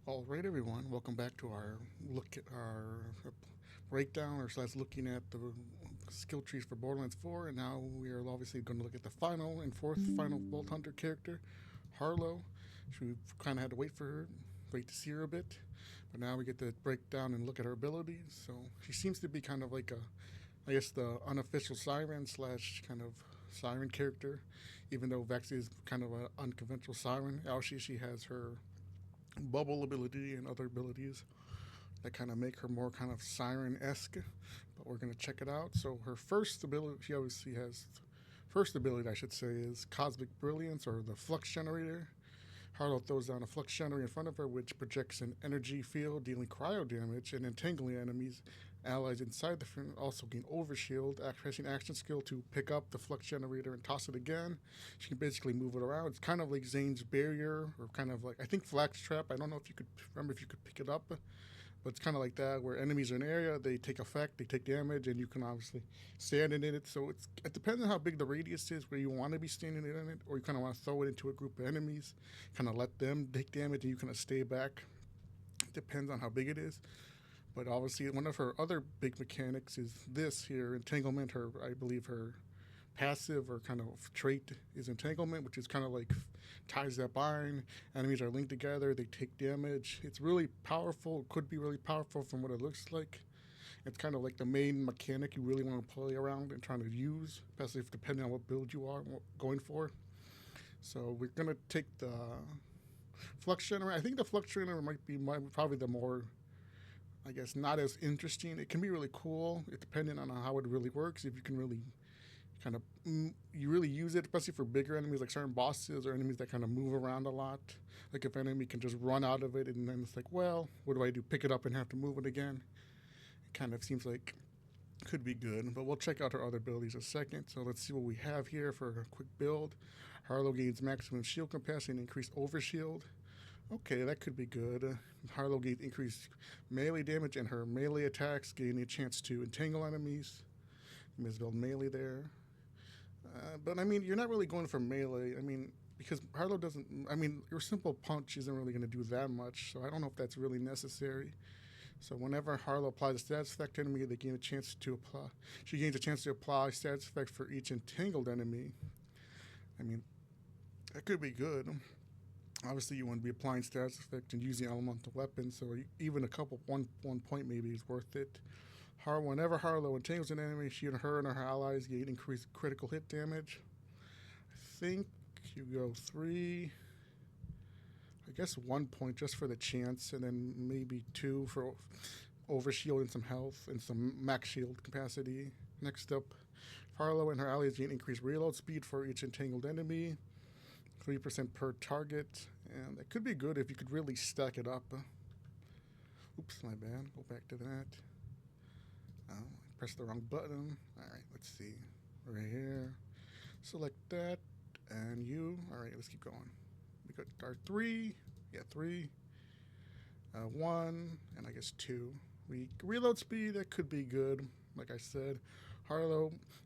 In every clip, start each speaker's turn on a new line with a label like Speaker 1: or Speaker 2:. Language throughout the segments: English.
Speaker 1: All right, everyone. Welcome back to our look at our breakdown, or slash looking at the skill trees for Borderlands 4. And now we are obviously going to look at the final and fourth final Vault Hunter character, Harlowe. So we kind of had to wait to see her a bit, but now we get to break down and look at her abilities. So she seems to be kind of like I guess, the unofficial siren slash kind of siren character, even though Vex is kind of an unconventional siren. Actually, she has her bubble ability and other abilities that kind of make her more kind of siren esque. But we're going to check it out. So her first ability, she obviously has first ability, I should say, is Cosmic Brilliance, or the Flux Generator. Harlowe throws down a flux generator in front of her, which projects an energy field, dealing cryo damage and entangling enemies. Allies inside the field also gain overshield, pressing action skill to pick up the flux generator and toss it again. She can basically move it around. It's kind of like Zane's barrier, or kind of like, I think, Flax Trap. I don't know if you could remember if you could pick it up, but it's kind of like that, where enemies are in an area, they take effect, they take damage, and you can obviously stand in it. So it depends on how big the radius is, where you want to be standing in it, or you kind of want to throw it into a group of enemies, kind of let them take damage, and you kind of stay back. It depends on how big it is. But obviously, one of her other big mechanics is this here, entanglement. I believe her passive or kind of trait is entanglement, which is kind of like ties that bind. Enemies are linked together, they take damage. It's really powerful. It could be really powerful from what it looks like. It's kind of like the main mechanic you really want to play around and trying to use, especially if depending on what build you are going for. So we're gonna take the flux generator. I think the flux generator might be probably the more, I guess, not as interesting. It can be really cool. It depending on how it really works. If you can really kind of you really use it, especially for bigger enemies like certain bosses or enemies that kind of move around a lot. Like if an enemy can just run out of it, and then it's like, well, what do I do? Pick it up and have to move it again. It kind of seems like could be good, but we'll check out her other abilities in a second. So let's see what we have here for a quick build. Harlowe gains maximum shield capacity and increased overshield. Okay, that could be good. Harlowe gains increased melee damage, and her melee attacks gain a chance to entangle enemies. You must build melee there. But I mean, you're not really going for melee. I mean, because Harlowe doesn't. I mean, your simple punch isn't really going to do that much. So I don't know if that's really necessary. So whenever Harlowe applies a status effect to enemy, they gain a chance to apply. She gains a chance to apply status effect for each entangled enemy. I mean, that could be good. Obviously, you want to be applying status effect and using elemental weapons, so even a couple one point maybe is worth it. Whenever Harlowe entangles an enemy, she and her allies gain increased critical hit damage. I think you go 3. I guess 1 point just for the chance, and then maybe 2 for overshield and some health and some max shield capacity. Next up, Harlowe and her allies gain increased reload speed for each entangled enemy, 3% per target, and that could be good if you could really stack it up. Oops, my bad. Go back to that. Oh, I pressed the wrong button. Alright, let's see. Right here. Select that. And you. Alright, let's keep going. We got our 3. Yeah, 3. 1. And I guess 2. Reload speed, that could be good. Like I said,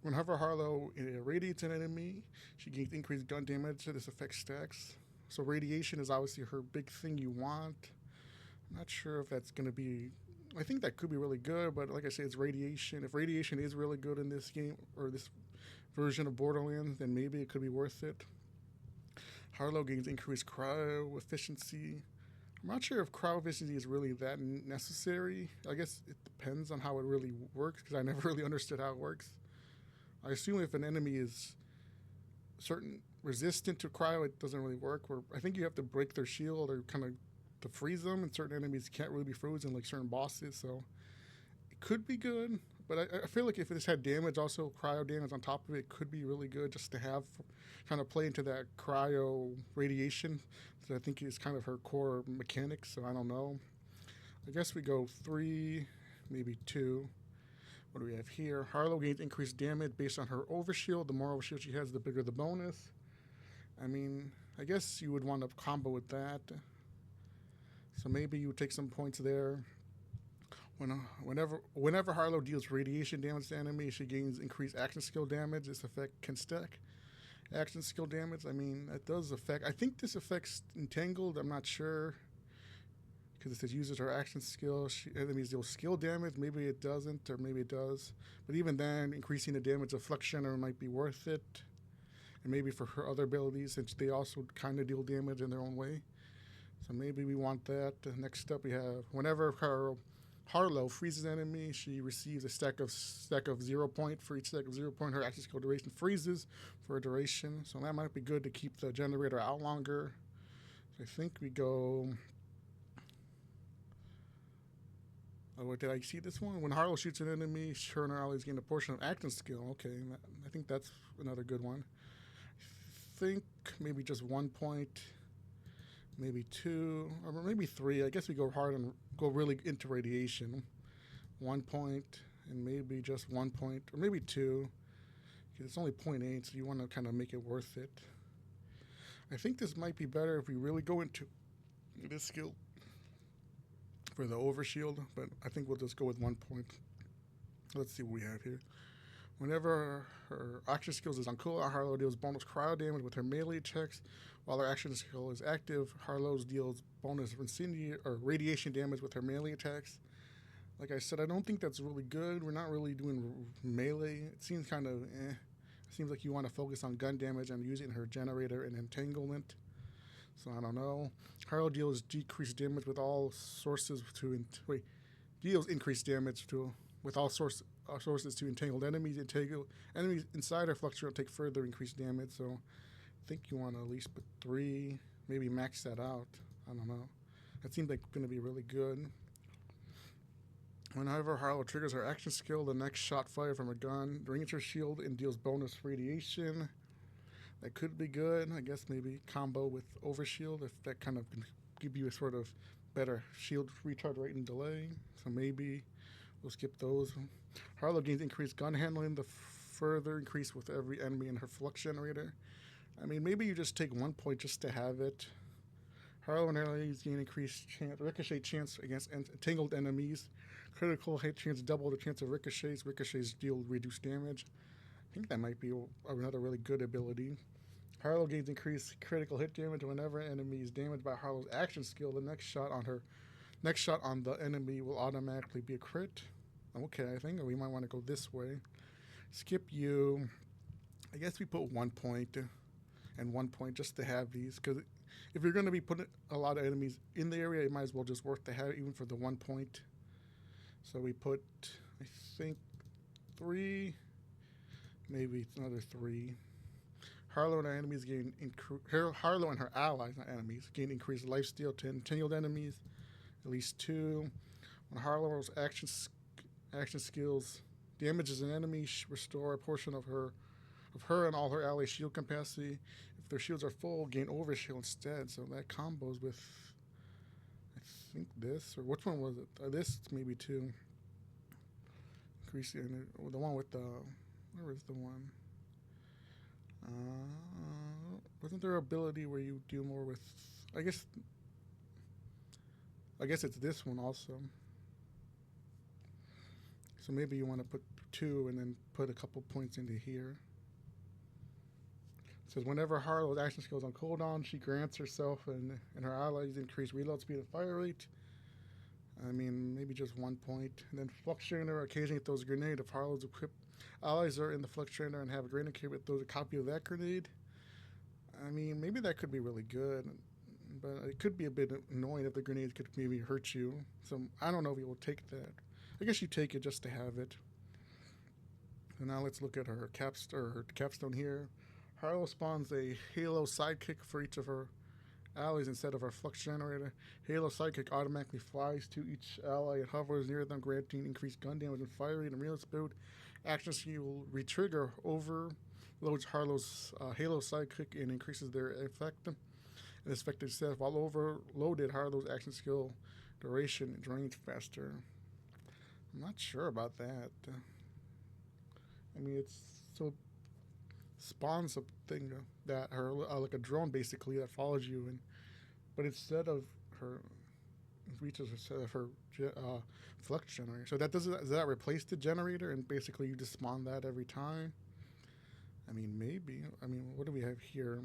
Speaker 1: whenever Harlowe irradiates an enemy, she gains increased gun damage. This effect stacks. So radiation is obviously her big thing you want. I'm not sure if that's going to be. I think that could be really good, but like I say, it's radiation. If radiation is really good in this game or this version of Borderlands, then maybe it could be worth it. Harlowe gains increased cryo efficiency. I'm not sure if cryo efficiency is really that necessary. I guess it depends on how it really works, because I never really understood how it works. I assume if an enemy is certain resistant to cryo, it doesn't really work. Where I think you have to break their shield or kind of to freeze them, and certain enemies can't really be frozen, like certain bosses. So it could be good, but I feel like if this had damage, also cryo damage on top of it, could be really good just to have, kind of play into that cryo radiation. So I think is kind of her core mechanics. So I don't know. I guess we go 3, maybe 2. What do we have here? Harlowe gains increased damage based on her overshield. The more overshield she has, the bigger the bonus. I mean, I guess you would want to combo with that. So maybe you would take some points there. Whenever Harlowe deals radiation damage to enemy, she gains increased action skill damage. This effect can stack. Action skill damage, I mean, that does affect. I think this affects Entangled. I'm not sure. because it says uses her action skill. Enemies deal skill damage. Maybe it doesn't, or maybe it does. But even then, increasing the damage of Flux Generator might be worth it. And maybe for her other abilities, since they also kind of deal damage in their own way. So maybe we want that. Next up, we have whenever her Harlowe freezes an enemy, she receives a stack of 0 point. For each stack of 0 point, her action skill duration freezes for a duration. So that might be good to keep the generator out longer. So I think we go. Oh, did I see this one? When Harlowe shoots an enemy, her and her allies gain a portion of action skill. Okay, I think that's another good one. I think maybe just 1 point, maybe 2, or maybe 3. I guess we go hard and go really into radiation. 1 point, and maybe just 1 point, or maybe 2. It's only 0.8, so you want to kind of make it worth it. I think this might be better if we really go into this skill for the overshield, but I think we'll just go with 1 point. Let's see what we have here. Whenever her action skills is on cooldown, Harlowe deals bonus cryo damage with her melee attacks. While her action skill is active, Harlowe deals bonus incendiary or radiation damage with her melee attacks. Like I said, I don't think that's really good. We're not really doing melee. It seems kind of eh. It seems like you want to focus on gun damage and using her generator and entanglement. So I don't know. Harlowe deals decreased damage with all sources to deals increased damage to with all sources to entangled enemies. Enemies inside her Flux will take further increased damage. So I think you want to at least put 3, maybe max that out. I don't know. That seems like going to be really good. Whenever Harlowe triggers her action skill, the next shot fired from a gun drains her shield and deals bonus radiation. That could be good. I guess maybe combo with overshield if that kind of can give you a sort of better shield retard rate and delay. So maybe we'll skip those. Harlowe gains increased gun handling, the further increase with every enemy in her Flux Generator. I mean, maybe you just take 1 point just to have it. Harlowe and her allies gain increased ricochet chance against entangled enemies. Critical hit chance double the chance of ricochets. Ricochets deal reduced damage. I think that might be another really good ability. Harlowe gains increased critical hit damage whenever an enemy is damaged by Harlowe's action skill. The next shot on the enemy will automatically be a crit. Okay, I think we might want to go this way. Skip you. I guess we put 1 point and 1 point just to have these, because if you're going to be putting a lot of enemies in the area, it might as well just worth to have even for the 1 point. So we put, I think, 3. Maybe it's another 3. Harlowe and her enemies gain Harlowe and her allies, not enemies, gain increased lifesteal to entangled enemies, at least 2. When Harlowe's action skills damages an enemy, restore a portion of her and all her allies' shield capacity. If their shields are full, gain overshield instead. So that combos with, I think this, or which one was it? This maybe 2. Increase the one with the. Where was the one? Wasn't there an ability where you deal more with? I guess it's this one also. So maybe you want to put 2 and then put a couple points into here. It says whenever Harlowe's action skills on cooldown, she grants herself and her allies increased reload speed and fire rate. I mean, maybe just 1 point. And then Flux Generator occasionally throws a grenade if Harlowe's equipped allies are in the Flux Generator and have a grenade kit with throws a copy of that grenade. I mean, maybe that could be really good, but it could be a bit annoying if the grenades could maybe hurt you. So I don't know if you will take that. I guess you take it just to have it. So now let's look at her capstone here. Harlowe spawns a Halo sidekick for each of her allies instead of her Flux Generator. Halo sidekick automatically flies to each ally and hovers near them, granting increased gun damage and fire rate and reload speed. Action skill retrigger overloads Harlowe's Halo sidekick and increases their effect and effective set. While overloaded, Harlowe's action skill duration drains faster. I'm not sure about that. I mean, it's so spawns something that her like a drone basically that follows you, but instead of her reaches instead of her Flux Generator. So does that replace the generator and basically you just spawn that every time? I mean, maybe. I mean, what do we have here?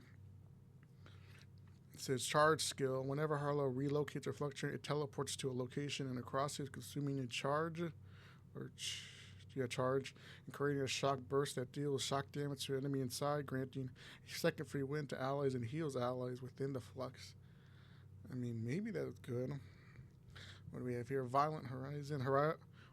Speaker 1: It says charge skill. Whenever Harlowe relocates her fluctuator, it teleports to a location and across it, consuming a charge or charge and creating a shock burst that deals shock damage to the enemy inside, granting a second free win to allies and heals allies within the flux. I mean, maybe that's good. What do we have here? Violent Horizon.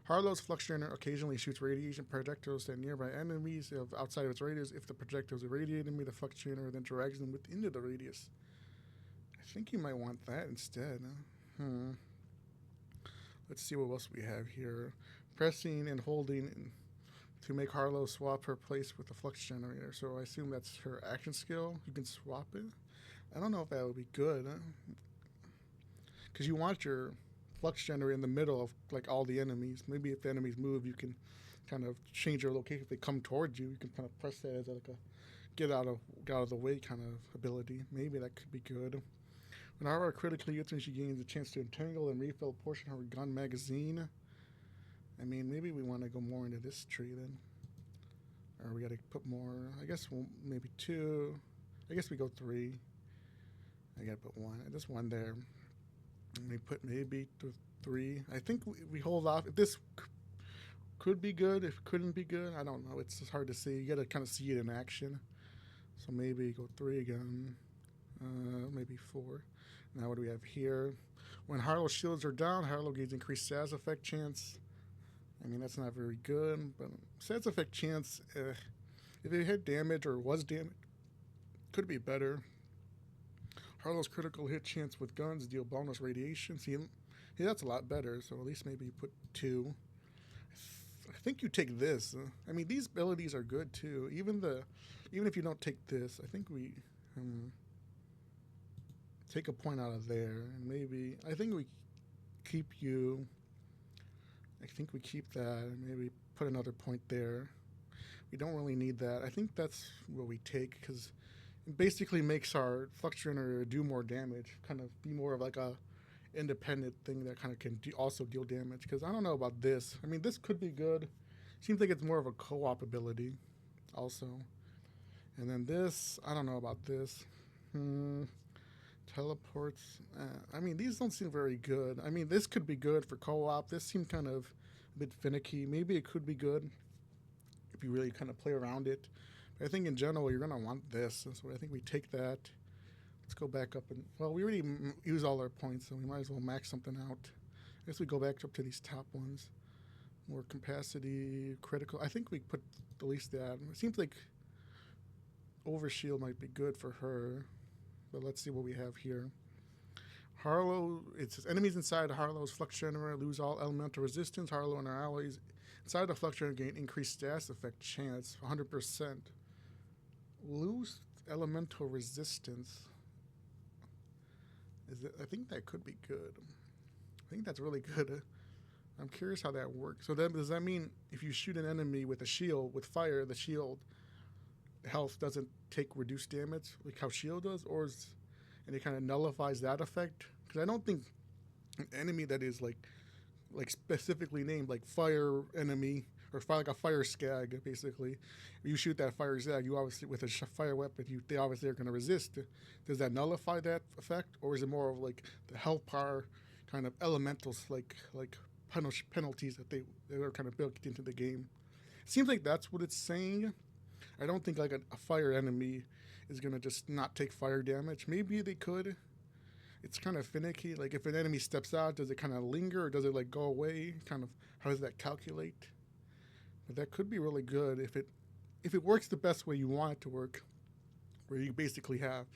Speaker 1: Harlow's fluctuator occasionally shoots radiation projectiles at nearby enemies outside of its radius. If the projectiles irradiate enemy, the fluctuator then drags them within the radius. I think you might want that instead. Let's see what else we have here. Pressing and holding to make Harlowe swap her place with the flux generator. So I assume that's her action skill. You can swap it. I don't know if that would be good. Because you want your flux generator in the middle of like all the enemies. Maybe if the enemies move, you can kind of change your location. If they come towards you, you can kind of press that as like a get out of the way kind of ability. Maybe that could be good. When Harlowe critically hits, she gains a chance to entangle and refill a portion of her gun magazine. I mean, maybe we want to go more into this tree then. Or we got to put more. I guess maybe 2. I guess we go 3. I got to put 1. Just 1 there. And we put maybe 3. I think we hold off. If this could be good, if it couldn't be good, I don't know. It's just hard to see. You got to kind of see it in action. So maybe go 3 again. Maybe 4. Now what do we have here? When Harlowe's shields are down, Harlowe gains increased status effect chance. I mean, that's not very good, but status effect chance, if it had damage or was damage, could be better. Harlow's critical hit chance with guns deal bonus radiation. See, that's a lot better, so at least maybe put 2. I think you take this. I mean, these abilities are good too. Even if you don't take this, I think we take a point out of there, and maybe I think we keep you. I think we keep that, and maybe put another point there. We don't really need that. I think that's what we take because it basically makes our fluctuator do more damage, kind of be more of like a independent thing that kind of can also deal damage. Because I don't know about this. I mean, this could be good. Seems like it's more of a co-op ability, also. And then this, I don't know about this. Teleports. I mean, these don't seem very good. I mean, this could be good for co-op. This seemed kind of a bit finicky. Maybe it could be good if you really kind of play around it. But I think in general, you're going to want this. So I think we take that. Let's go back up. Well, we already used all our points, so we might as well max something out. I guess we go back up to these top ones. More capacity, critical. I think we put at least that. It seems like overshield might be good for her. But let's see what we have here. Harlowe, it says enemies inside Harlowe's flux generator lose all elemental resistance. Harlowe and her allies inside the flux generator gain increased status effect chance, 100%. Lose elemental resistance. I think that could be good. I think that's really good. I'm curious how that works. So does that mean if you shoot an enemy with a shield, with fire, the shield health doesn't take reduced damage like how shield does, and it kind of nullifies that effect? Because I don't think an enemy that is like specifically named like fire enemy or like a fire skag, basically, if you shoot that fire skag, you obviously with a fire weapon, they obviously are going to resist. Does that nullify that effect, or is it more of like the health power kind of elementals like penalties that are kind of built into the game? It seems like that's what it's saying. I don't think like a fire enemy is going to just not take fire damage. Maybe they could. It's kind of finicky. Like if an enemy steps out, does it kind of linger or does it like go away? Kind of how does that calculate? But that could be really good if it works the best way you want it to work, where you basically have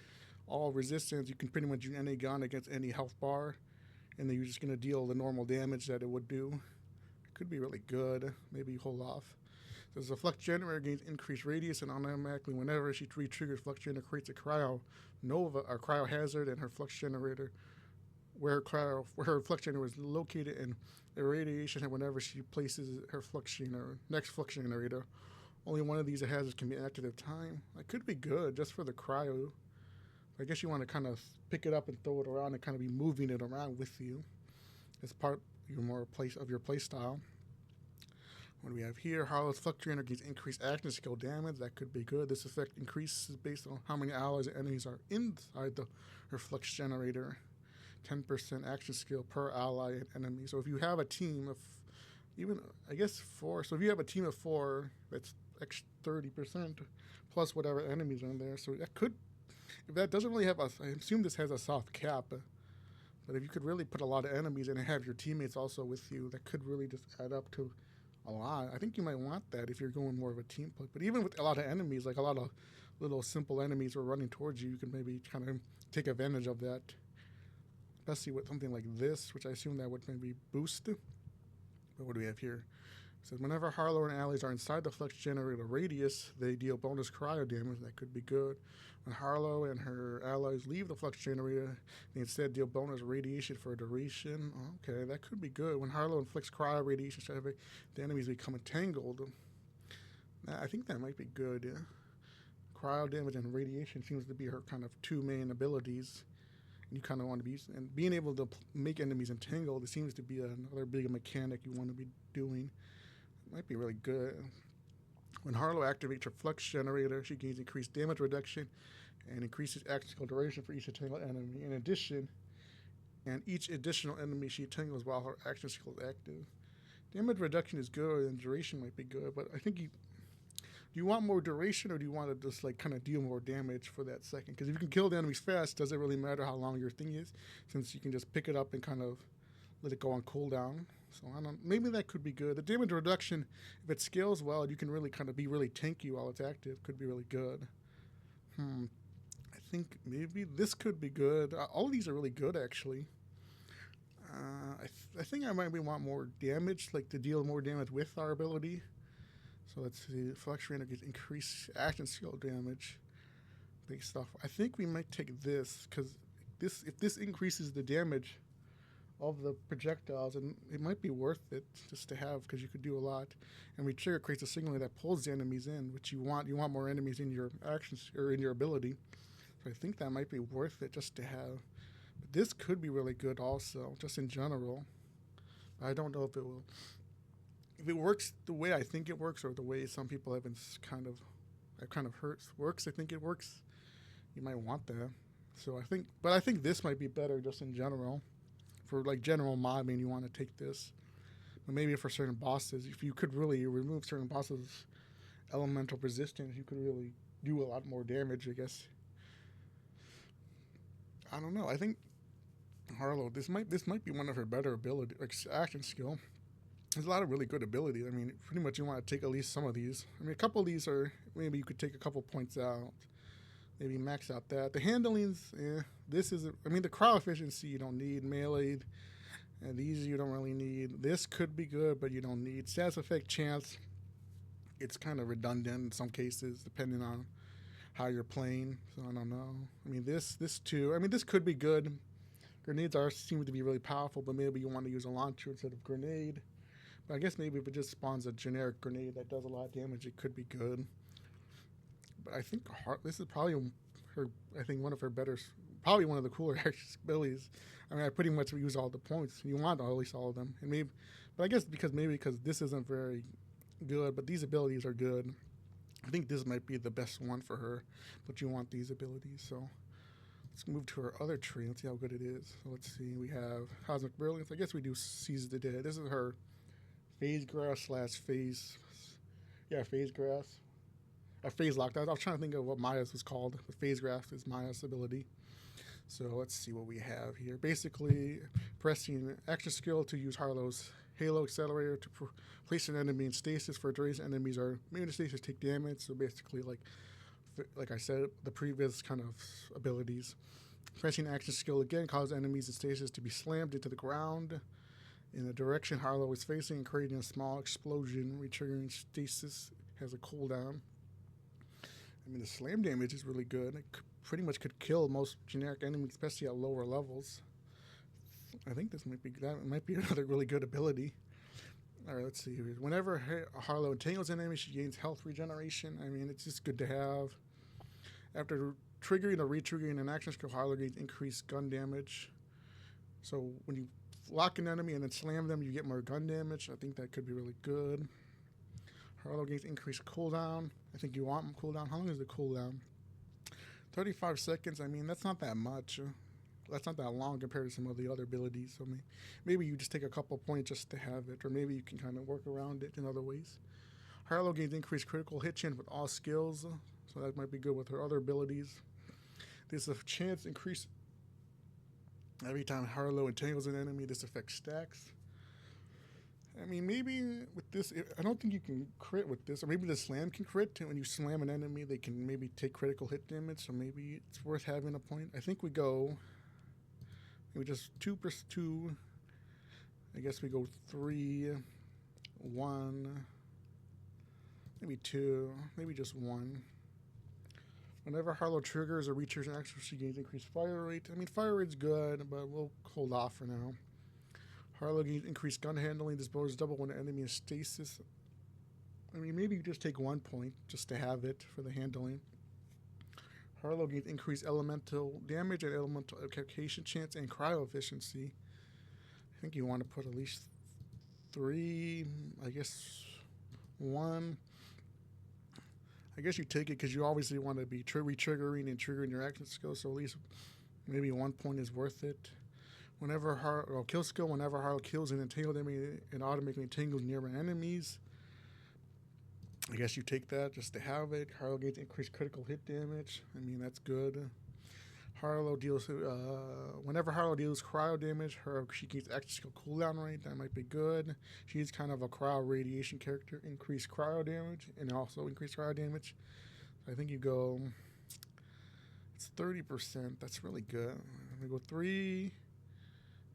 Speaker 1: all resistance. You can pretty much use any gun against any health bar, and then you're just going to deal the normal damage that it would do. It could be really good. Maybe you hold off. As the flux generator gains increased radius, and automatically whenever she re-triggers, flux generator creates a cryo nova or cryo hazard, and her flux generator, where her flux generator is located, and irradiation whenever she places her next flux generator. Only one of these hazards can be active at a time. That could be good just for the cryo. I guess you want to kind of pick it up and throw it around and kind of be moving it around with you as part of your play style. What do we have here? Harlow's Fluctuator gains increased action skill damage. That could be good. This effect increases based on how many allies and enemies are inside her Flux Generator. 10% action skill per ally and enemy. So if you have a team of even, I guess, 4. So if you have a team of 4, that's 30% plus whatever enemies are in there. So that could, if that doesn't really have a, I assume this has a soft cap. But if you could really put a lot of enemies in and have your teammates also with you, that could really just add up to a lot. I think you might want that if you're going more of a team play. But even with a lot of enemies, like a lot of little simple enemies who are running towards you, you can maybe kind of take advantage of that. Especially with something like this, which I assume that would maybe boost. But what do we have here? It says whenever Harlowe and allies are inside the Flux Generator radius, they deal bonus cryo damage. That could be good. When Harlowe and her allies leave the Flux Generator, they instead deal bonus radiation for a duration. Okay, that could be good. When Harlowe inflicts cryo radiation, the enemies become entangled. I think that might be good. Yeah? Cryo damage and radiation seems to be her kind of 2 main abilities. You kind of want to be, and being able to make enemies entangled, it seems to be another big mechanic you want to be doing. It might be really good. When Harlowe activates her Flux Generator, she gains increased damage reduction and increases action skill duration for each entangled enemy. In addition, and each additional enemy she entangles while her action skill is active. Damage reduction is good, and duration might be good, but I think do you want more duration, or do you want to just like kind of deal more damage for that second? Because if you can kill the enemies fast, does it really matter how long your thing is, since you can just pick it up and kind of let it go on cooldown. So I don't. Maybe that could be good. The damage reduction, if it scales well, you can really kind of be really tanky while it's active. Could be really good. I think maybe this could be good. All of these are really good, actually. I think I might want more damage, like to deal more damage with our ability. So let's see, Fluctuator gets increased action skill damage. Big stuff. I think we might take this, because if this increases the damage of the projectiles, and it might be worth it just to have, because you could do a lot. And Retrigger creates a signal that pulls the enemies in, which you want. You want more enemies in your actions or in your ability. So I think that might be worth it just to have. But this could be really good also, just in general. I don't know if it will. If it works the way I think it works, or the way some people have been kind of heard works, I think it works. You might want that. So I think this might be better just in general. For like general mobbing, you want to take this. But maybe for certain bosses, if you could really remove certain bosses' elemental resistance, you could really do a lot more damage, I guess. I don't know. I think Harlowe, this might be one of her better ability, like action skill. There's a lot of really good abilities. I mean, pretty much you want to take at least some of these. I mean, a couple of these are, maybe you could take a couple points out. Maybe max out that. The handlings, this is, I mean, the crowd efficiency you don't need. Melee, and these you don't really need. This could be good, but you don't need. Status effect chance, it's kind of redundant in some cases, depending on how you're playing. So I don't know. I mean, this too. I mean, this could be good. Grenades seem to be really powerful, but maybe you want to use a launcher instead of grenade. But I guess maybe if it just spawns a generic grenade that does a lot of damage, it could be good. But I think this is probably her. I think one of her better, probably one of the cooler abilities. I mean, I pretty much use all the points. You want at least all of them, and maybe, but I guess because this isn't very good, but these abilities are good. I think this might be the best one for her, but you want these abilities. So let's move to her other tree. Let's see how good it is. So let's see. We have Cosmic Brilliance. I guess we do Seize the Dead. This is her phase grass / phase. Yeah, phase grass. Phase lock. I was trying to think of what Maya's was called. The phase graph is Maya's ability. So let's see what we have here. Basically, pressing action skill to use Harlowe's Halo Accelerator to place an enemy in stasis for duration. Enemies are made in stasis take damage. So basically, like I said, the previous kind of abilities. Pressing action skill again causes enemies in stasis to be slammed into the ground in the direction Harlowe is facing, creating a small explosion. Retriggering stasis has a cooldown. I mean, the slam damage is really good. It pretty much could kill most generic enemies, especially at lower levels. I think that might be another really good ability. All right, let's see here. Whenever Harlowe entangles an enemy, she gains health regeneration. I mean, it's just good to have. After triggering or re-triggering an action skill, Harlowe gains increased gun damage. So when you lock an enemy and then slam them, you get more gun damage. I think that could be really good. Harlowe gains increased cooldown. I think you want cooldown. How long is the cooldown? 35 seconds. I mean, that's not that much. That's not that long compared to some of the other abilities. So maybe you just take a couple points just to have it, or maybe you can kind of work around it in other ways. Harlowe gains increased critical hit chance with all skills, so that might be good with her other abilities. There's a chance increase every time Harlowe entangles an enemy. This affects stacks. I mean, maybe with this, I don't think you can crit with this, or maybe the slam can crit. When you slam an enemy, they can maybe take critical hit damage, so maybe it's worth having a point. I think we go, maybe just 2+2. I guess we go 3, 1, maybe 2, maybe just 1. Whenever Harlowe triggers or reaches an action, she gains increased fire rate. I mean, fire rate's good, but we'll hold off for now. Harlowe gains increased gun handling. This bonus double when the enemy is stasis. I mean, maybe you just take 1 point just to have it for the handling. Harlowe gains increased elemental damage and elemental evocation chance and cryo efficiency. I think you want to put at least 3, I guess 1. I guess you take it because you obviously want to be re-triggering and triggering your action skill, so at least maybe 1 point is worth it. Whenever kill skill, whenever Harlowe kills an entangled enemy, it automatically entangles nearby enemies. I guess you take that just to have it. Harlowe gains increased critical hit damage. I mean, that's good. Harlowe deals, whenever Harlowe deals cryo damage, she gains action skill cooldown rate. That might be good. She's kind of a cryo radiation character. Increased cryo damage and also increased cryo damage. So I think you go, it's 30%. That's really good. We go 3,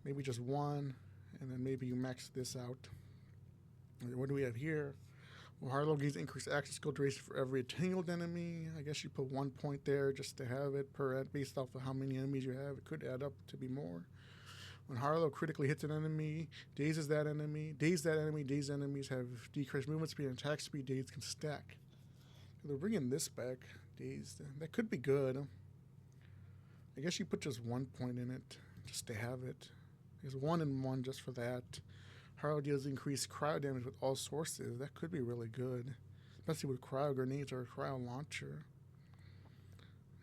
Speaker 1: maybe just 1, and then maybe you max this out. What do we have here? Well, Harlowe gains increased action skill duration for every entangled enemy. I guess you put 1 point there just to have it based off of how many enemies you have. It could add up to be more. When Harlowe critically hits an enemy, dazes that enemy. Dazed enemies have decreased movement speed and attack speed. Dazed can stack. They're bringing this back. Dazed. That could be good. I guess you put just 1 point in it just to have it. There's 1 and 1 just for that. Harlowe deals increased cryo damage with all sources. That could be really good, especially with cryo grenades or a cryo launcher.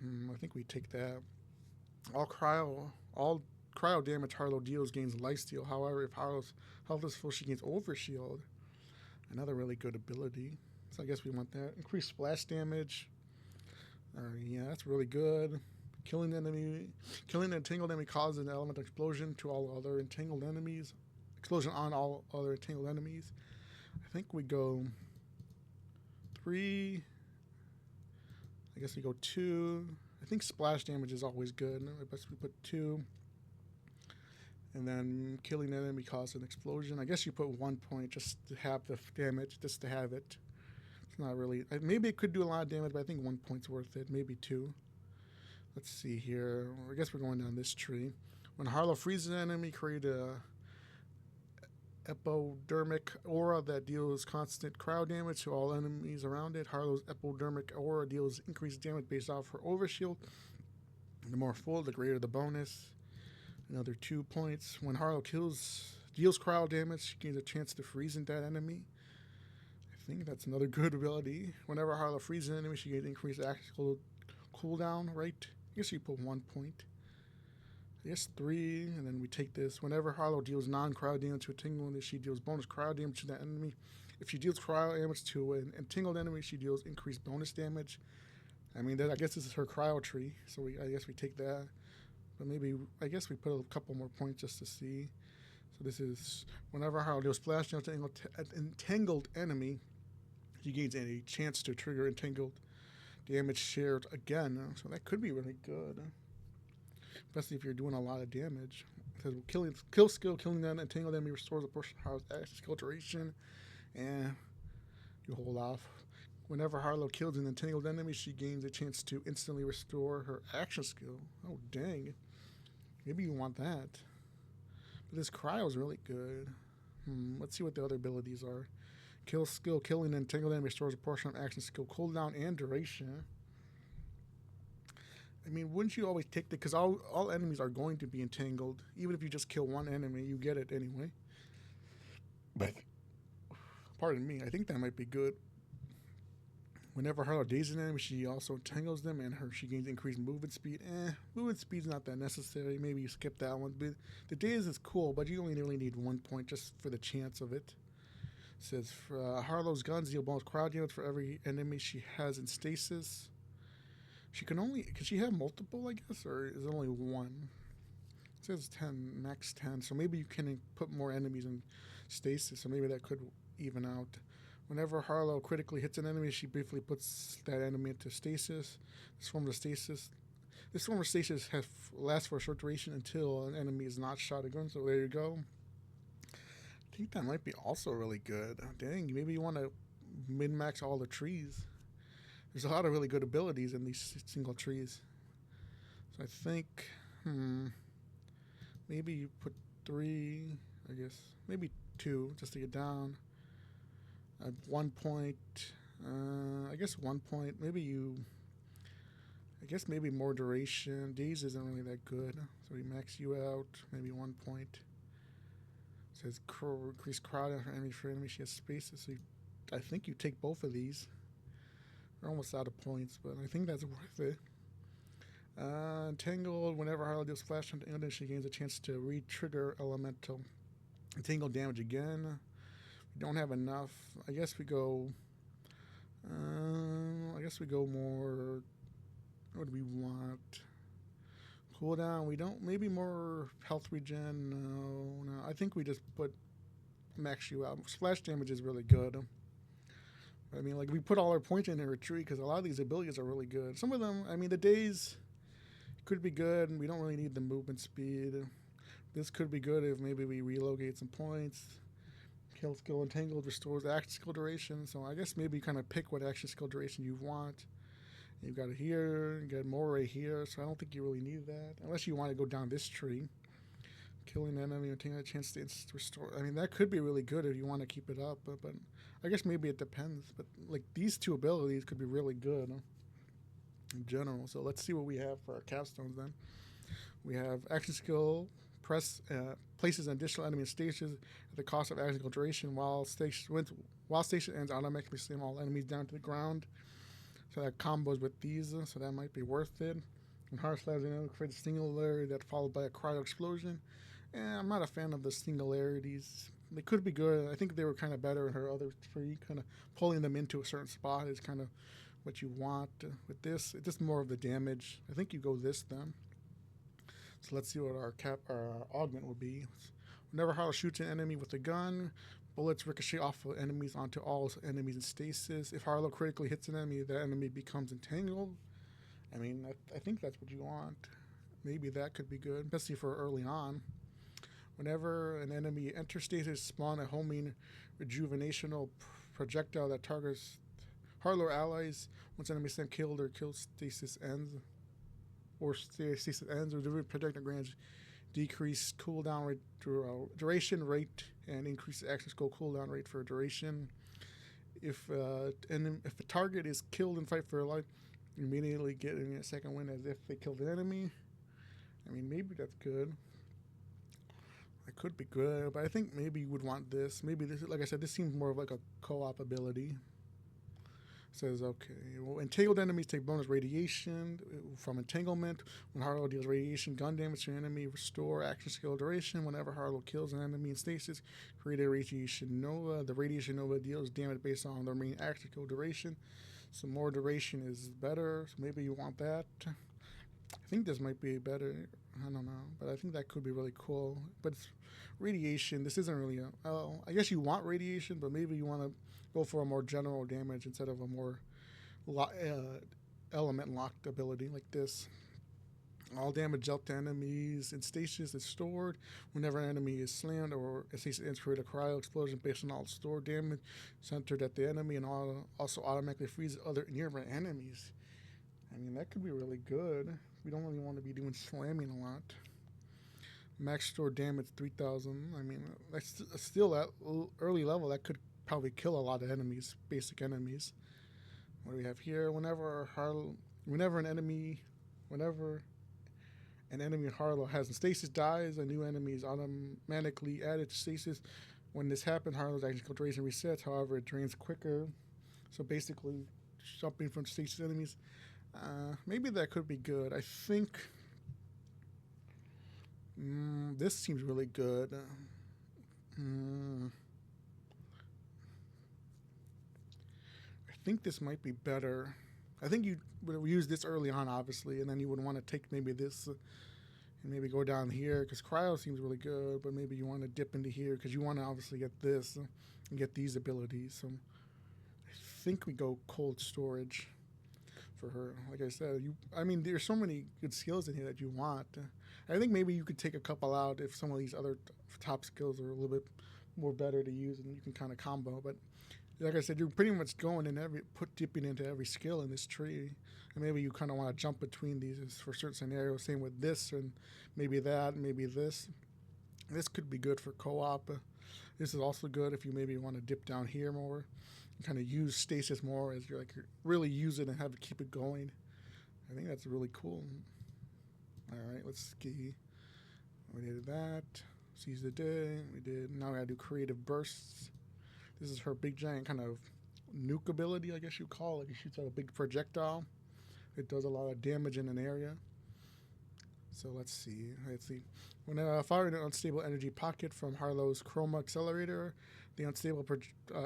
Speaker 1: I think we take that. All cryo damage Harlowe deals gains lifesteal. However, if Harlowe's health is full, she gains overshield. Another really good ability. So I guess we want that. Increased splash damage. Yeah, that's really good. Killing an entangled enemy causes an elemental explosion to all other entangled enemies. Explosion on all other entangled enemies. I think we go 3. I guess we go 2. I think splash damage is always good. I guess we put 2. And then killing an enemy causes an explosion. I guess you put 1 point just to have the damage, just to have it. It's not really. Maybe it could do a lot of damage, but I think 1 point's worth it. Maybe 2. Let's see here. I guess we're going down this tree. When Harlowe freezes an enemy, create a epidermic aura that deals constant cryo damage to all enemies around it. Harlowe's epidermic aura deals increased damage based off her overshield. The more full, the greater the bonus. Another 2 points. When Harlowe deals cryo damage, she gains a chance to freeze that enemy. I think that's another good ability. Whenever Harlowe freezes an enemy, she gains increased action cooldown rate. I guess you put 1 point. I guess 3, and then we take this. Whenever Harlowe deals non-cryo damage to a entangled enemy, she deals bonus cryo damage to that enemy. If she deals cryo damage to an entangled enemy, she deals increased bonus damage. I mean, I guess this is her cryo tree, so I guess we take that. But maybe, I guess we put a couple more points just to see. So this is, whenever Harlowe deals splash damage to an entangled enemy, she gains a chance to trigger entangled damage shared again. So that could be really good, especially if you're doing a lot of damage. Because kill skill, killing that entangled enemy restores a portion of Harlow's action skill duration, and you hold off. Whenever Harlowe kills an entangled enemy, she gains a chance to instantly restore her action skill. Oh, dang. Maybe you want that. But this cryo is really good. Let's see what the other abilities are. Kill skill, killing an entangled enemy restores a portion of action skill cooldown and duration. I mean, wouldn't you always take that? Because all enemies are going to be entangled. Even if you just kill one enemy, you get it anyway. But, pardon me, I think that might be good. Whenever Harlow dazes an enemy, she also entangles them, and she gains increased movement speed. Movement speed's not that necessary. Maybe you skip that one. But the daze is cool, but you only really need 1 point just for the chance of it. It says for Harlow's guns deal bonus crowd damage for every enemy she has in stasis. Can she have multiple, I guess, or is it only one? It says 10, max 10, so maybe you can put more enemies in stasis, so maybe that could even out. Whenever Harlowe critically hits an enemy, she briefly puts that enemy into stasis. This form of stasis lasts for a short duration until an enemy is not shot again, so there you go. I think that might be also really good. Dang, maybe you want to min-max all the trees. There's a lot of really good abilities in these single trees. So I think, maybe you put 3, I guess, maybe 2 just to get down. At 1 point, I guess 1 point, maybe more duration. Daze isn't really that good, so we max you out, maybe 1 point. It says increase crowd for enemy, she has spaces, so I think you take both of these. We're almost out of points, but I think that's worth it. Entangled, whenever Harlowe deals flash on the end, she gains a chance to re-trigger elemental. Entangled damage again. We don't have enough. I guess we go more. What do we want? Cooldown. We don't. Maybe more health regen. No. I think we just put max you out. Splash damage is really good. I mean, like, we put all our points in a retreat because a lot of these abilities are really good. Some of them, I mean, the daze could be good, and we don't really need the movement speed. This could be good if maybe we relocate some points. Kill skill entangled restores action skill duration. So I guess maybe you kind of pick what action skill duration you want. You've got it here, you got more right here, so I don't think you really need that. Unless you want to go down this tree. Killing an enemy and taking a chance to restore. I mean, that could be really good if you want to keep it up, but I guess maybe it depends. But like these two abilities could be really good in general. So let's see what we have for our capstones then. We have action skill, places an additional enemy in stations at the cost of action skill duration while station ends automatically slam all enemies down to the ground. So that combos with these, so that might be worth it. And Heart Slabs create a singularity that's followed by a cryo explosion. I'm not a fan of the singularities. They could be good. I think they were kind of better in her other three. Kind of pulling them into a certain spot is kind of what you want. With this, it's just more of the damage. I think you go this then. So let's see what our augment would be. Whenever Harlowe shoots an enemy with a gun, bullets ricochet off of enemies onto all enemies in stasis. If Harlowe critically hits an enemy, that enemy becomes entangled. I mean, I think that's what you want. Maybe that could be good, especially for early on. Whenever an enemy enters stasis, spawn a homing rejuvenational projectile that targets Harlowe allies. Once enemy is killed or killed, stasis ends. Or the projectile grants decreased cooldown rate, duration rate, and increased action skill cooldown rate for duration. If a target is killed in fight for life, you immediately get a second win as if they killed an enemy. I mean, maybe that's good. It could be good, but I think maybe you would want this. Maybe this, like I said, this seems more of like a co-op ability. Says, okay, well, entangled enemies take bonus radiation from entanglement. When Harlowe deals radiation gun damage to an enemy, restore action skill duration. Whenever Harlowe kills an enemy in stasis, create a radiation nova. The radiation nova deals damage based on the remaining action skill duration. So more duration is better, so maybe you want that. I think this might be better. I don't know, but I think that could be really cool. But it's radiation. This isn't really I guess you want radiation, but maybe you want to go for a more general damage instead of a more element locked ability like this. All damage dealt to enemies in stasis is stored. Whenever an enemy is slammed or a stasis ends, create a cryo explosion based on all stored damage centered at the enemy, and also automatically freezes other nearby enemies. I mean, that could be really good. We don't really want to be doing slamming a lot. Max stored damage 3,000. I mean, that's still at early level. That could probably kill a lot of enemies, basic enemies. What do we have here? Whenever an enemy in Harlowe has in stasis dies, a new enemy is automatically added to stasis. When this happens, Harlow's action skill duration resets. However, it drains quicker. So basically, jumping from stasis enemies. Maybe that could be good. I think this seems really good. I think this might be better. I think you would use this early on, obviously, and then you would want to take maybe this and maybe go down here because cryo seems really good, but maybe you want to dip into here because you want to obviously get this and get these abilities. So I think we go cold storage for her. Like I said, I mean, there's so many good skills in here that you want. I think maybe you could take a couple out if some of these other top skills are a little bit more better to use and you can kind of combo. But like I said, you're pretty much going in dipping into every skill in this tree. And maybe you kind of want to jump between these for certain scenarios. Same with this and maybe that, and maybe this. This could be good for co-op. This is also good if you maybe want to dip down here more and kind of use stasis more as you're really use it and have to keep it going. I think that's really cool. All right, let's ski. We did that. Seize the day. We did. Now we gotta do creative bursts. This is her big giant kind of nuke ability, I guess you call it. It shoots out a big projectile. It does a lot of damage in an area. So let's see. When firing an unstable energy pocket from Harlowe's Chroma Accelerator, the unstable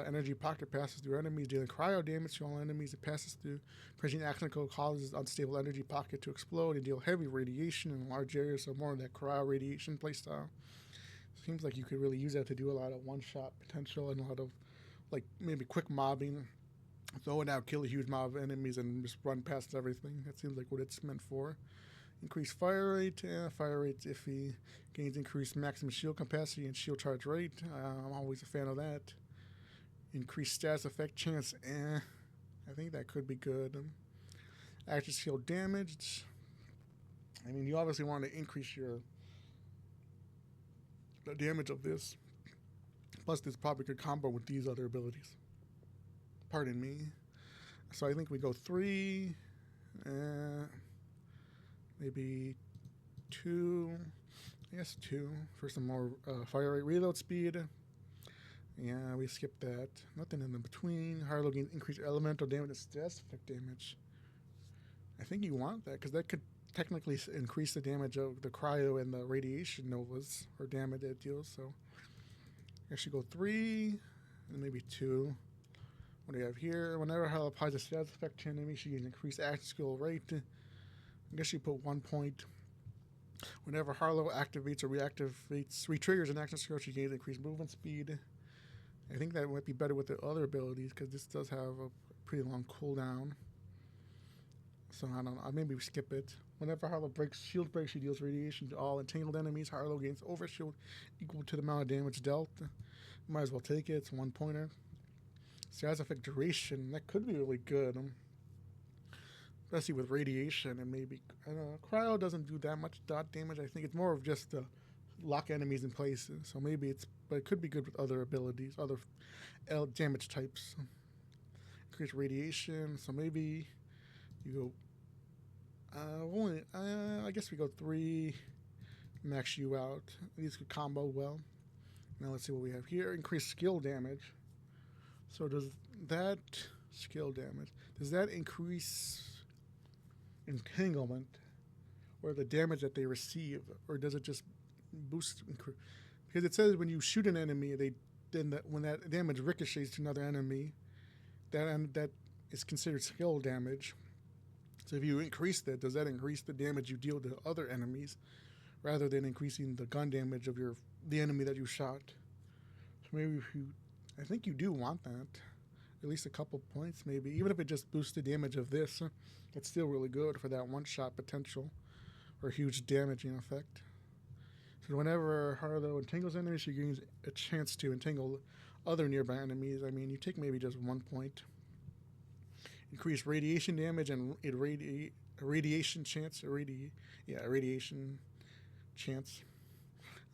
Speaker 1: energy pocket passes through enemies, dealing cryo damage to all enemies. It passes through. Pressing action code causes unstable energy pocket to explode and deal heavy radiation in large areas, so more of that cryo radiation playstyle. Seems like you could really use that to do a lot of one-shot potential and a lot of, like, maybe quick mobbing. Throw it out, kill a huge mob of enemies, and just run past everything. That seems like what it's meant for. Increased fire rate. Fire rate's iffy. Gains increased maximum shield capacity and shield charge rate. I'm always a fan of that. Increased status effect chance. I think that could be good. Active shield damage. I mean, you obviously want to increase the damage of this. Plus, this probably could combo with these other abilities. Pardon me. So I think we go 3. Maybe 2. I guess 2 for some more fire rate reload speed. Yeah, we skipped that. Nothing in the between. Harlowe gains increased elemental damage and status effect damage. I think you want that because that could technically increase the damage of the cryo and the radiation novas or damage it deals. So I should go 3 and maybe 2. What do we have here? Whenever Harlowe applies a status effect to an enemy, she gains increased action skill rate. I guess you put 1 point. Whenever Harlowe activates or retriggers an action skill, she gains increased movement speed. I think that might be better with the other abilities because this does have a pretty long cooldown. So I don't know. Maybe we skip it. Whenever Harlowe shield breaks, she deals radiation to all entangled enemies. Harlowe gains overshield equal to the amount of damage dealt. Might as well take it. It's 1 pointer. Status effect duration. That could be really good. Especially with radiation and maybe cryo doesn't do that much dot damage. I think it's more of just to lock enemies in place. So maybe but it could be good with other abilities, other damage types. Increase radiation. So maybe you go. I guess we go 3. Max you out. These could combo well. Now let's see what we have here. Increased skill damage. So does that skill damage? Does that increase entanglement or the damage that they receive, or does it just boost? Because it says when you shoot an enemy, when that damage ricochets to another enemy, that is considered skill damage. So if you increase that, does that increase the damage you deal to other enemies, rather than increasing the gun damage of the enemy that you shot? So maybe I think you do want that. At least a couple points, maybe. Even if it just boosts the damage of this, it's still really good for that one-shot potential or huge damaging effect. So whenever Harlowe entangles enemies, she gains a chance to entangle other nearby enemies. I mean, you take maybe just 1 point. Increase radiation damage and radiation chance. Radiation chance.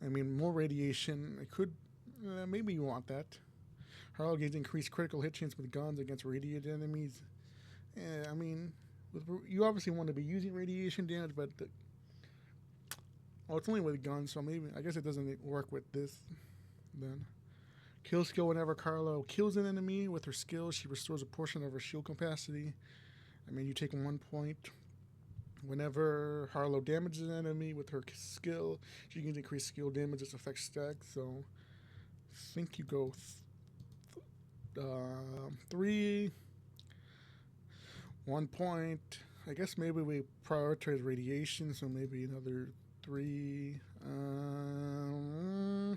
Speaker 1: I mean, more radiation. It could. Maybe you want that. Harlowe gains increased critical hit chance with guns against radiated enemies. I mean, you obviously want to be using radiation damage, but it's only with guns, so maybe I guess it doesn't work with this then. Kill skill: whenever Harlowe kills an enemy with her skill, she restores a portion of her shield capacity. I mean, you take 1 point. Whenever Harlowe damages an enemy with her skill, she can increase skill damage as effect stack. So I think you go 3, 1 point. I guess maybe we prioritize radiation, so maybe another 3. I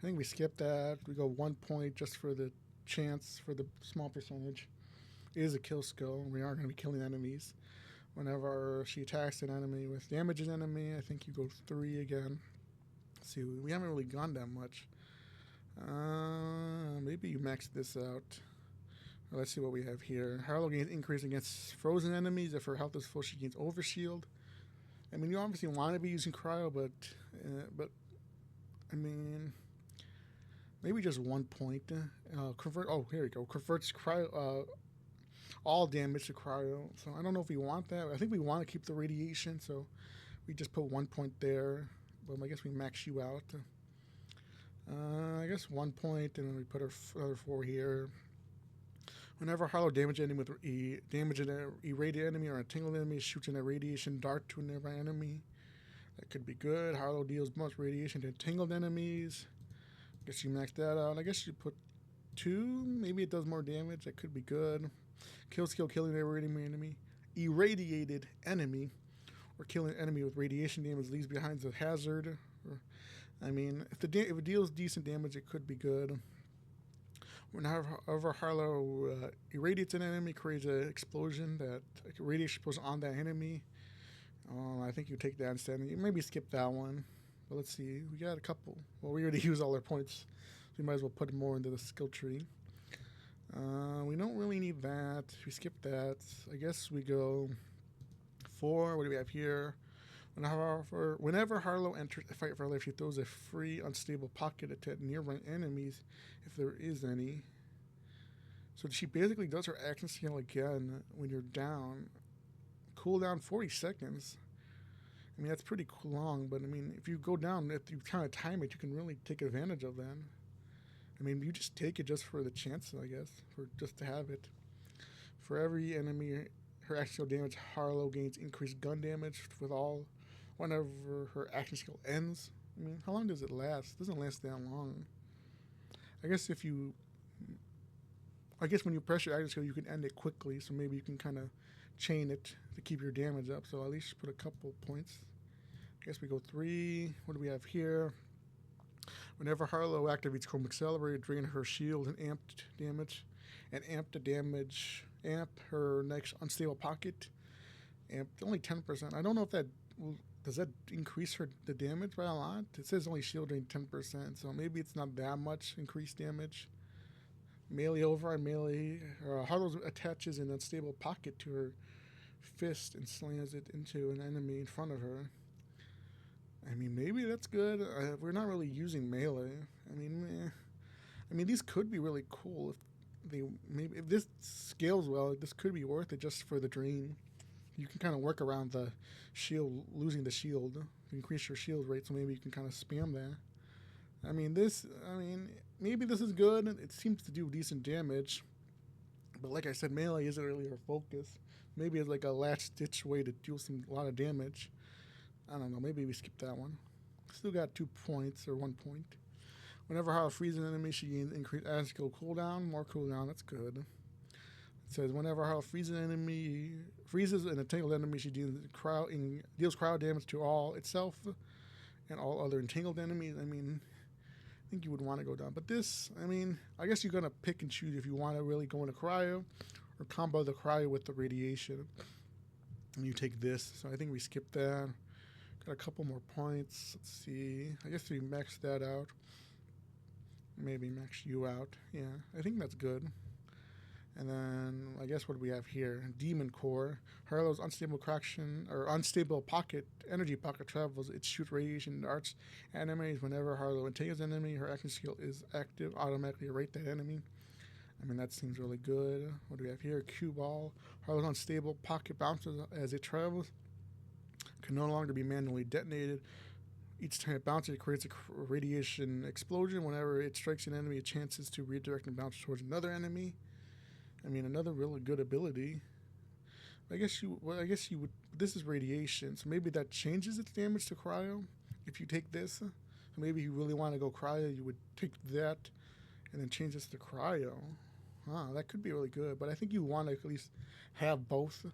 Speaker 1: think we skip that. We go 1 point just for the chance, for the small percentage. It is a kill skill. We are going to be killing enemies. Whenever she attacks an enemy with damages enemy, I think you go 3 again. Let's see, we haven't really gone that much. Maybe you max this out. Let's see what we have here. Harlowe gains increase against frozen enemies. If her health is full, she gains overshield. I mean, you obviously want to be using cryo, but I mean, maybe just 1 point. Convert. Oh, here we go. Converts cryo. All damage to cryo. So I don't know if we want that. I think we want to keep the radiation, so we just put 1 point there. But I guess we max you out. I guess 1 point, and then we put our other 4 here. Whenever Harlowe damages an enemy with damage an irradiated enemy or a tangled enemy, shoots an irradiation dart to a nearby enemy. That could be good. Harlowe deals much radiation to tangled enemies. I guess you max that out. I guess you put 2. Maybe it does more damage. That could be good. Kill skill: killing an irradiated enemy, or killing an enemy with radiation damage leaves behind a hazard. I mean, if it deals decent damage, it could be good. Whenever Harlowe irradiates an enemy, creates an explosion that radiation goes on that enemy. I think you take that instead. You maybe skip that one. But let's see. We got a couple. Well, we already used all our points. So we might as well put more into the skill tree. We don't really need that. We skip that. I guess we go 4. What do we have here? Whenever Harlowe enters a fight for her life, she throws a free unstable pocket at nearby enemies, if there is any. So she basically does her action skill again when you're down. Cooldown 40 seconds. I mean, that's pretty long, but I mean, if you go down, if you kind of time it, you can really take advantage of that. I mean, you just take it just for the chance, I guess, for just to have it. For every enemy, her action skill damage, Harlowe gains increased gun damage whenever her action skill ends. I mean, how long does it last? It doesn't last that long. I guess when you press your action skill, you can end it quickly, so maybe you can kind of chain it to keep your damage up. So at least put a couple points. I guess we go 3. What do we have here? Whenever Harlowe activates Chrome Accelerator, drain her shield and amp her next unstable pocket. Amp only 10%. I don't know if that does that increase the damage by a lot. It says only shield drain 10%, so maybe it's not that much increased damage. Melee override. Harlowe attaches an unstable pocket to her fist and slams it into an enemy in front of her. I mean, maybe that's good. We're not really using melee. I mean, these could be really cool if this scales well. This could be worth it just for the drain. You can kind of work around the shield, losing the shield. Increase your shield rate, so maybe you can kind of spam that. Maybe this is good. It seems to do decent damage, but like I said, melee isn't really our focus. Maybe it's like a last-ditch way to do a lot of damage. I don't know. Maybe we skip that one. Still got 2 points or 1 point. Whenever Harlowe freezes an enemy, she gains increased action skill cooldown. More cooldown. That's good. It says whenever Harlowe freezes an entangled enemy, she deals cryo damage to all itself and all other entangled enemies. I mean, I think you would want to go down. But this, I guess you're going to pick and choose if you want to really go into cryo or combo the cryo with the radiation. And you take this. So I think we skip that. Got a couple more points. Let's see. I guess we max that out. Maybe max you out. Yeah, I think that's good. And then I guess what do we have here? Demon Core. Harlowe's unstable energy pocket travels. It shoots radiation darts at enemies. Whenever Harlowe entangles an enemy, her action skill is active. Automatically rate that enemy. That seems really good. What do we have here? Cue Ball. Harlowe's unstable pocket bounces as it travels. Can no longer be manually detonated. Each time it bounces, it creates a radiation explosion. Whenever it strikes an enemy, it chances to redirect and bounce towards another enemy. I mean, another really good ability. I guess you would. This is radiation, so maybe that changes its damage to cryo. If you take this, maybe you really want to go cryo, you would take that and then change this to cryo. That could be really good, but I think you want to at least have both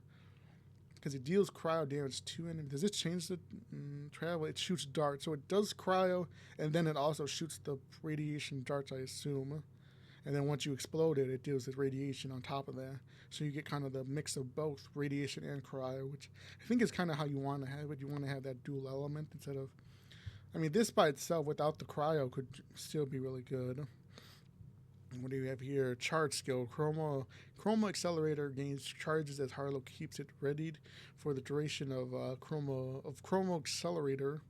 Speaker 1: because it deals cryo damage to enemies. Does it change the travel? It shoots darts, so it does cryo, and then it also shoots the radiation darts, I assume. And then once you explode it, it deals with radiation on top of that. So you get kind of the mix of both radiation and cryo, which I think is kind of how you want to have it. You want to have that dual element instead of. I mean, this by itself without the cryo could still be really good. What do you have here? Charge skill. Chroma Accelerator gains charges as Harlowe keeps it readied for the duration of Chroma Accelerator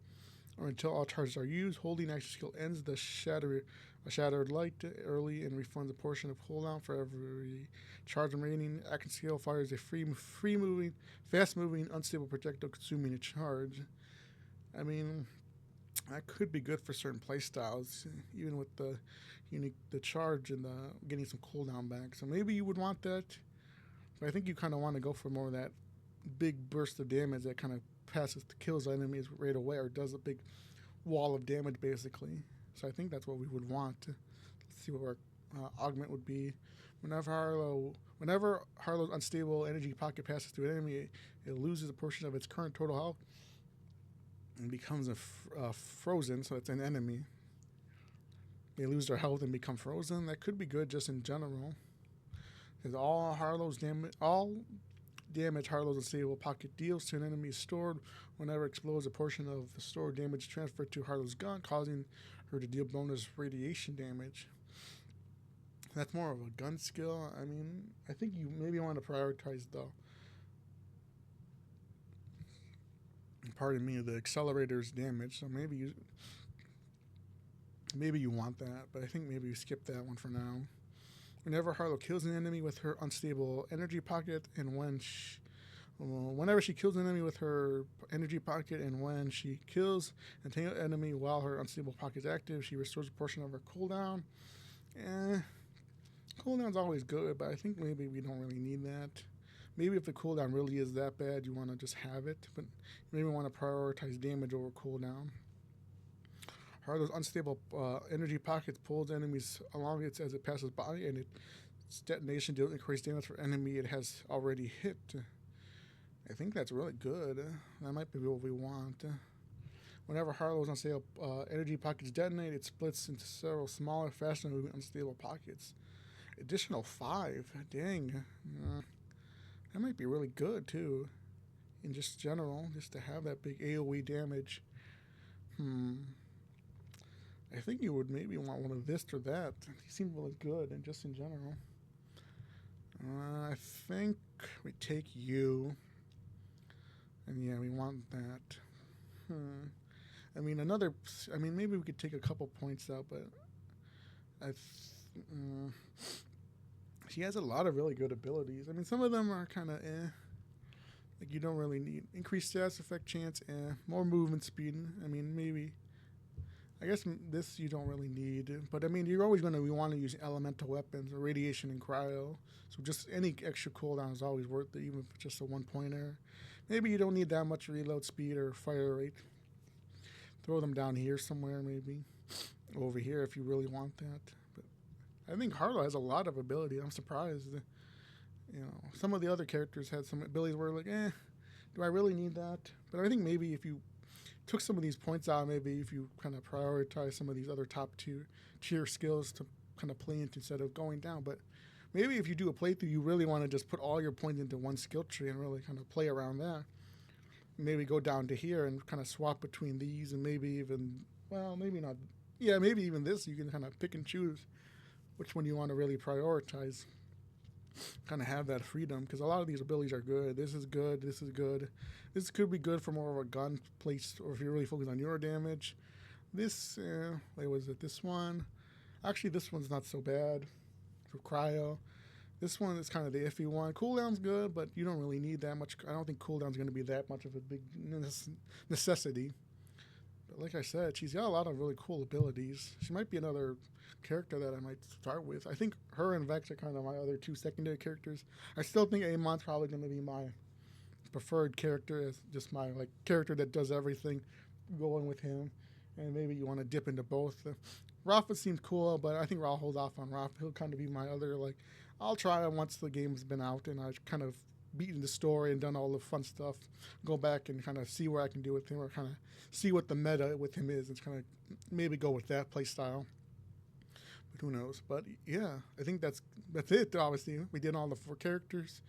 Speaker 1: or until all charges are used. Holding action skill ends the shattered light early and refunds a portion of cooldown for every charge remaining. Action skill fires a fast-moving, unstable projectile consuming a charge. I mean, that could be good for certain playstyles, even with the charge and the getting some cooldown back. So maybe you would want that. But I think you kind of want to go for more of that big burst of damage that kind of kills enemies right away, or does a big wall of damage basically. So I think that's what we would want. Let's see what our augment would be. Whenever Harlow's unstable energy pocket passes through an enemy, it loses a portion of its current total health and becomes frozen, so it's an enemy. They lose their health and become frozen. That could be good just in general. Because all damage Harlow's unstable pocket deals to an enemy is stored. Whenever it explodes, a portion of the stored damage transferred to Harlow's gun, causing her to deal bonus radiation damage. That's more of a gun skill. I mean, I think you maybe want to prioritize the accelerator's damage. So maybe you want that, but I think maybe you skip that one for now. Whenever Harlowe kills an enemy with her unstable energy pocket, and whenever she kills an enemy with her energy pocket, and when she kills an enemy while her unstable pocket is active, she restores a portion of her cooldown. Cooldown's always good, but I think maybe we don't really need that. Maybe if the cooldown really is that bad, you want to just have it, but you maybe want to prioritize damage over cooldown. Harlow's unstable energy pocket pulls enemies along it as it passes by, and its detonation deals increased damage for enemy it has already hit. I think that's really good. That might be what we want. Whenever Harlow's unstable energy pockets detonate, it splits into several smaller, faster-moving unstable pockets. Additional 5. Dang. That might be really good, too. In just general, just to have that big AoE damage. I think you would maybe want one of this or that. They seem really good, and just in general. I think we take you. And yeah, we want that. Maybe we could take a couple points out, but she has a lot of really good abilities. I mean, some of them are kind of like you don't really need. Increased status effect chance, more movement speed. I mean, maybe. I guess this you don't really need. But I mean, you're always going to want to use elemental weapons or radiation and cryo. So just any extra cooldown is always worth it, even if it's just a 1-pointer. Maybe you don't need that much reload speed or fire rate. Throw them down here somewhere, maybe. Over here if you really want that. But I think Harlowe has a lot of ability. I'm surprised. Some of the other characters had some abilities where like, do I really need that? But I think maybe if you took some of these points out, maybe if you kind of prioritize some of these other top tier skills to kind of play into instead of going down. But maybe if you do a playthrough, you really want to just put all your points into one skill tree and really kind of play around that. Maybe go down to here and kind of swap between these, and maybe even, well, maybe not. Yeah, maybe even this, you can kind of pick and choose which one you want to really prioritize. Kind of have that freedom, because a lot of these abilities are good. This is good. This is good. This could be good for more of a gun place, or if you're really focused on your damage. This, was it this one? Actually, this one's not so bad for cryo. This one is kind of the iffy one. Cooldown's good, but you don't really need that much. I don't think cooldown's going to be that much of a big necessity. But like I said, she's got a lot of really cool abilities. She might be another character that I might start with. I think her and Vex are kind of my other two secondary characters. I still think Amon's probably going to be my preferred character, as just my like character that does everything, going with him. And maybe you want to dip into both. Rafa seems cool, but I think I'll hold off on Rafa. He'll kind of be my other like. I'll try it once the game's been out and I've kind of beaten the story and done all the fun stuff. Go back and kind of see where I can do with him, or kind of see what the meta with him is, and kind of maybe go with that play style. But who knows? But yeah, I think that's it. Obviously, we did all the 4 characters.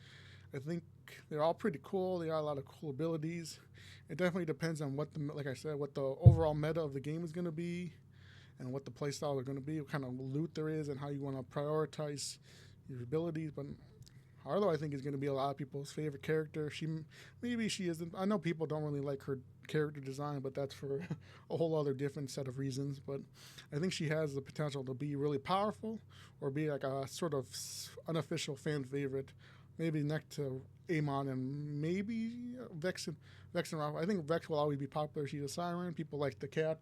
Speaker 1: I think they're all pretty cool. They got a lot of cool abilities. It definitely depends on what the, like I said, what the overall meta of the game is going to be, and what the playstyle are going to be, what kind of loot there is, and how you want to prioritize your abilities. But Harlowe, I think, is going to be a lot of people's favorite character. Maybe she isn't. I know people don't really like her character design, but that's for a whole other different set of reasons. But I think she has the potential to be really powerful, or be like a sort of unofficial fan favorite, maybe next to Amon and maybe Vex and Rafa. I think Vex will always be popular. She's a siren. People like the cat.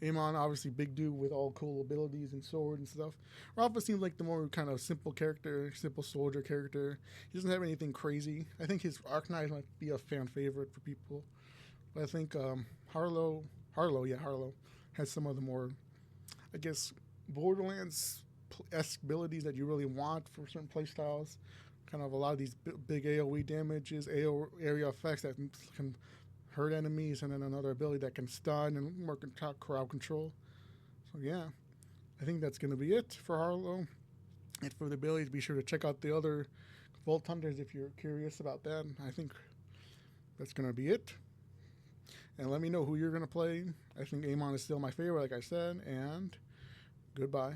Speaker 1: Amon, obviously, big dude with all cool abilities and sword and stuff. Rafa seems like the more kind of simple character, simple soldier character. He doesn't have anything crazy. I think his Arcanine might be a fan favorite for people. But I think Harlowe has some of the more, I guess, Borderlands-esque abilities that you really want for certain playstyles. Kind of a lot of these big AoE damages, area effects that can hurt enemies, and then another ability that can stun and more crowd control. So yeah, I think that's going to be it for Harlowe. And for the abilities, be sure to check out the other Vault Hunters if you're curious about that. I think that's going to be it. And let me know who you're going to play. I think Amon is still my favorite, like I said, and goodbye.